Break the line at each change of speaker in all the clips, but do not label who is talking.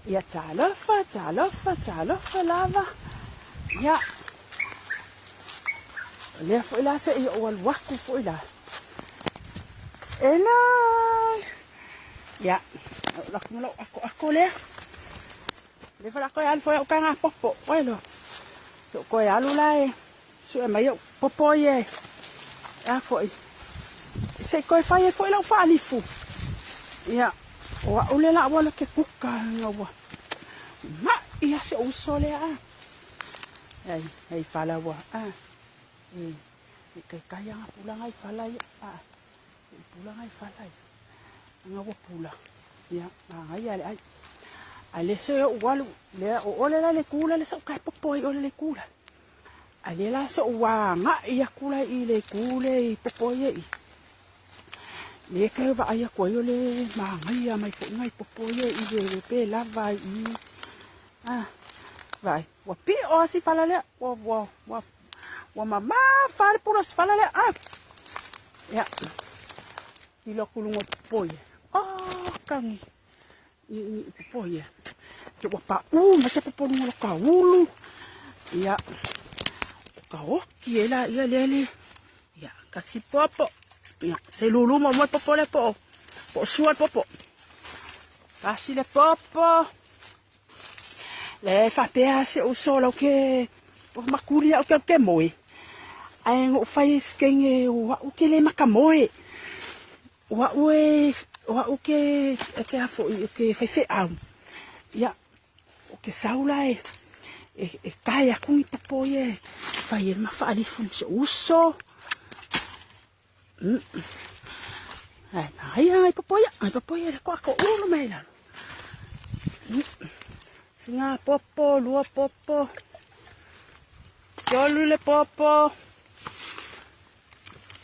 Ia talofa lava. Ia. Lea fo ila se ia o waku fo ila. Ela. Ia. Lakmulo ako lea. Le fala ko al fo o kanga popo. Welo. So ko alu lai. So mai o popo ye. A fo. Se ko fai fo ila fa alifu. Ia. Wa ule la wala ke kuka ngawa. Ma ia se usole a. Ai fala wa. Kai kaya nga pulang ay falay. Pulang ay falay. Ngawa pula. Ya, ay ay. Ale se walu le ole la le kula le sa kai popoi ole le kula. Ale la se wa nga ia kula I le kule I popoi I. Le ka va ia ko ole ma ngai mai fo ngai popoi I le pe la vai I. Vai. Wa pi o si fala le wa mama fale puras fala le ya ilo kulungo popoi kangi I popoi ke wa pa mase popoi ngolo ka ulu ya ka oki ela ia lele ya kasi popo ya se lulu mo popo le po sual popo kasi le popo le fa pea se o solo ke o makuli o ke moi ai ngo fai skenge wa o ke le makamoe wa o ke afo ke fe au ya o ke saula e kaya kung ipopoye fai ma fa ali fun se uso ai popoye le ko uno mela singa popo lua popo Yolu le popo.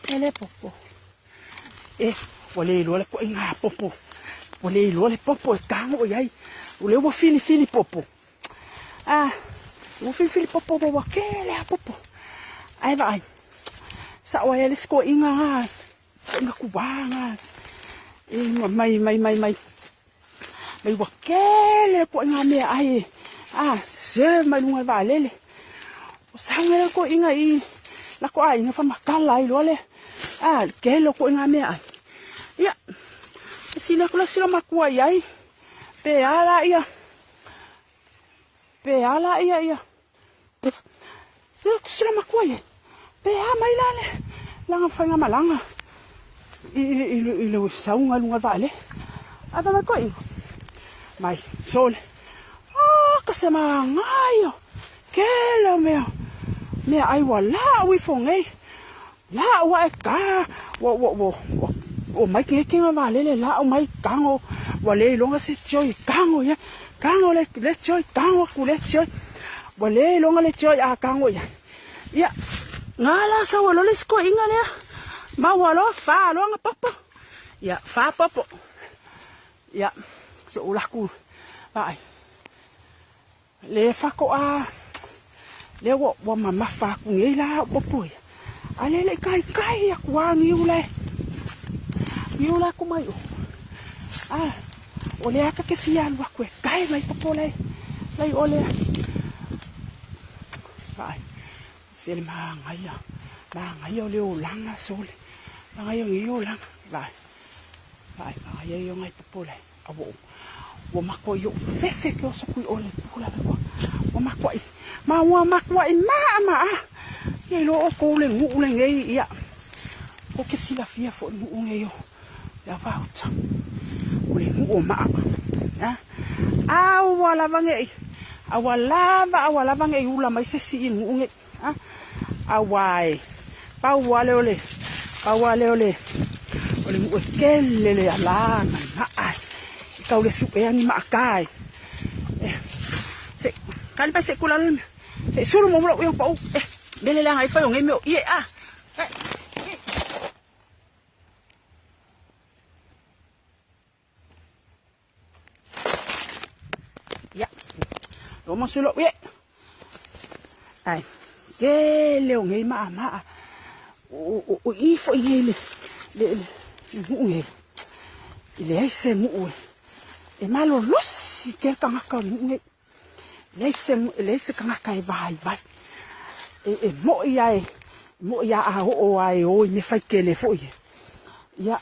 Ele popo. Wale ilo le ko inga popo. Wale ilo le popo e kango yai. Ule wo fili popo. Wo fili popo wo kele a popo. Ai vai. Sa wa ele sko inga. Inga kubanga. Mai. Mai wo kele ko inga me ai. Se mai lunga valele. Sangela ko inga I la ko ai nga fa makala I lole kelo ko inga me ai ya sila ko la sila makua ai pe ala ia sila makua ia pe mai lale langa fanga malanga ilo saunga lunga vale ada ma ko mai sole kasema ngayo kelo me ai wala wi fongai la wa ka o mai ke nga le la o mai kango wale longa se choi kango ya kango le choi kango ku le choi wale longa le choi kango ya ngala sa wala le sko inga le ma wala fa longa popo ya fa popo ya so ulaku vai le fa ko le wo mama fa ku ngai la popo ale le kai ya kwa ngi ula ku mai o le aka ke fia wa ku kai mai popo le ole vai sel ma ngai le ulanga sole ngai ngi ulanga vai yo ngai popo le wo mako yo fefe ke so ku ole kula wo mako ma ye lo ko le ngu le ngai ya ko ke sila fia fo ngu ngai yo ya vauta le ngu ma wala bangai awala bangai ula mai se si ngu ngai awai pa wale ole ngu kele le ala na ka le su e ani ma kai se kan pa se kula se suru mo lo yo pa bele lang ai fa yo ngai me ya lo mo sulo ai ke le ngai ma o ifo ngai le ngai ile ai se mu e malo los si ke kangaka nge le se kangaka e vai mo ia a o ai o ne fai ke le fo ia ia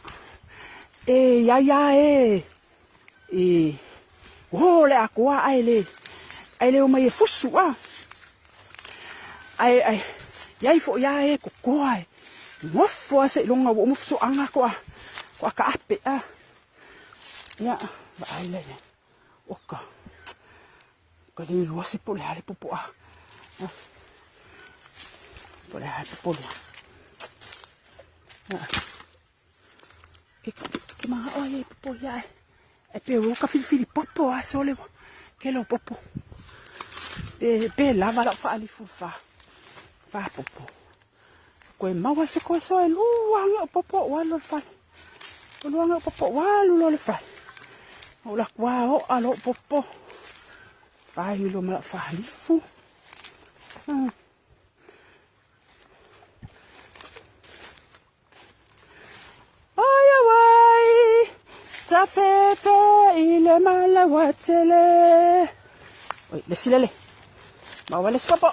o le akua ai le o mai fusu ai ia fo ia ko koai mo fo se longa mo fusu anga ko ka ape ia ba ai le oka ka le lo se po le ale popo po le ale popo ke ma o ye popo ia e pe o ka fili popo a sole ke lo popo pe lava la fa ali fufa fa popo ko e mawa se ko so e luanga popo wa lo fa luanga popo wa lo le fa o la kwa o alo popo fa lo ma fa ali fu Aya wai ta fe ile mala watele oi le silele ma wale popo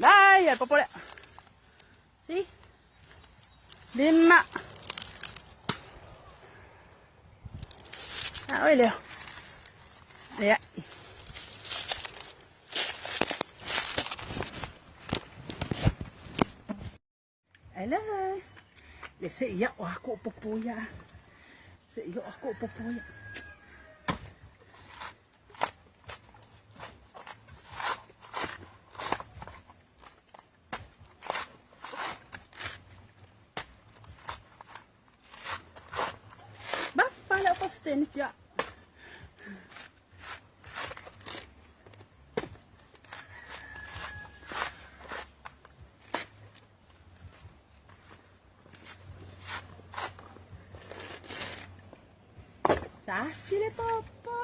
dai al popo le si lima oi Leo ya Hello. Le se ia o ako popo ya. Se ia o ako popo ya. Ba fala po stenit ya. Tassi le popo.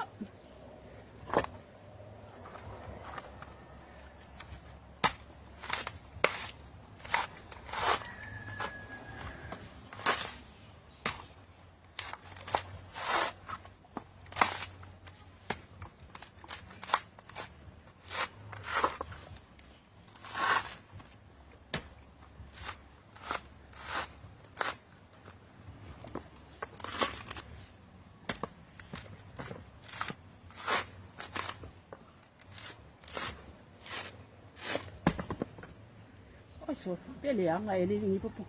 So, pele anga ele ni popo.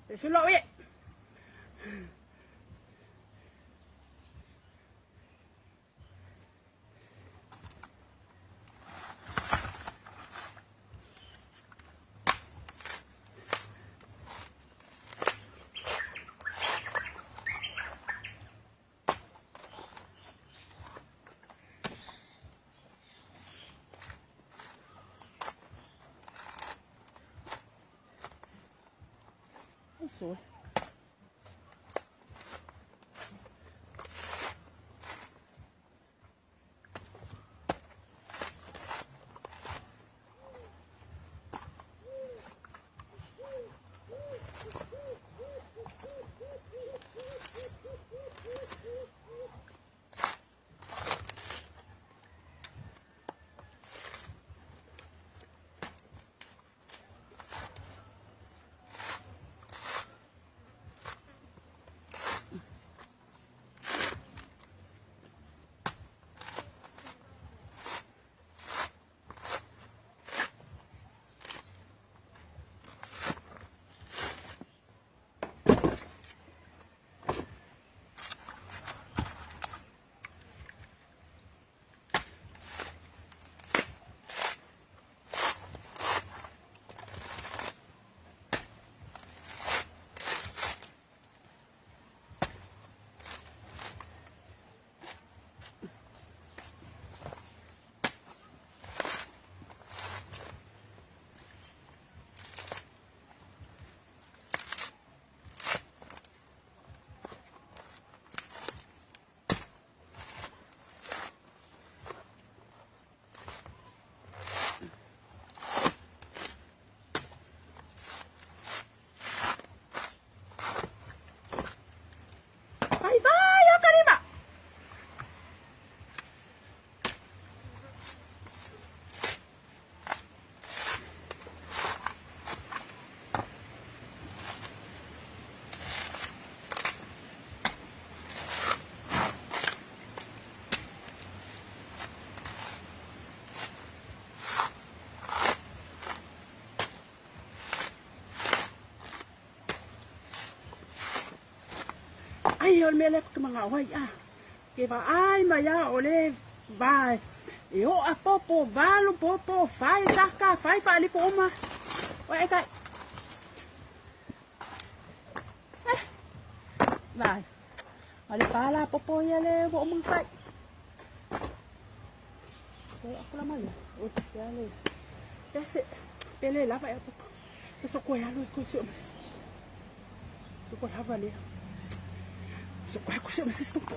Eso lo oye. Eso. Ai, o mele ko mga wai ke va ai maya ole vai. Yo a popo valo popo fai saka fai fali ko uma. Oi kai. Vai. Ali pala popo ya le bo mong kai. Kaya ako naman ya. Oi, ya le. Kasi pele la vai popo. Eso ko ya lo ko so mas. Tu ko hava le. So ko ko so mas popo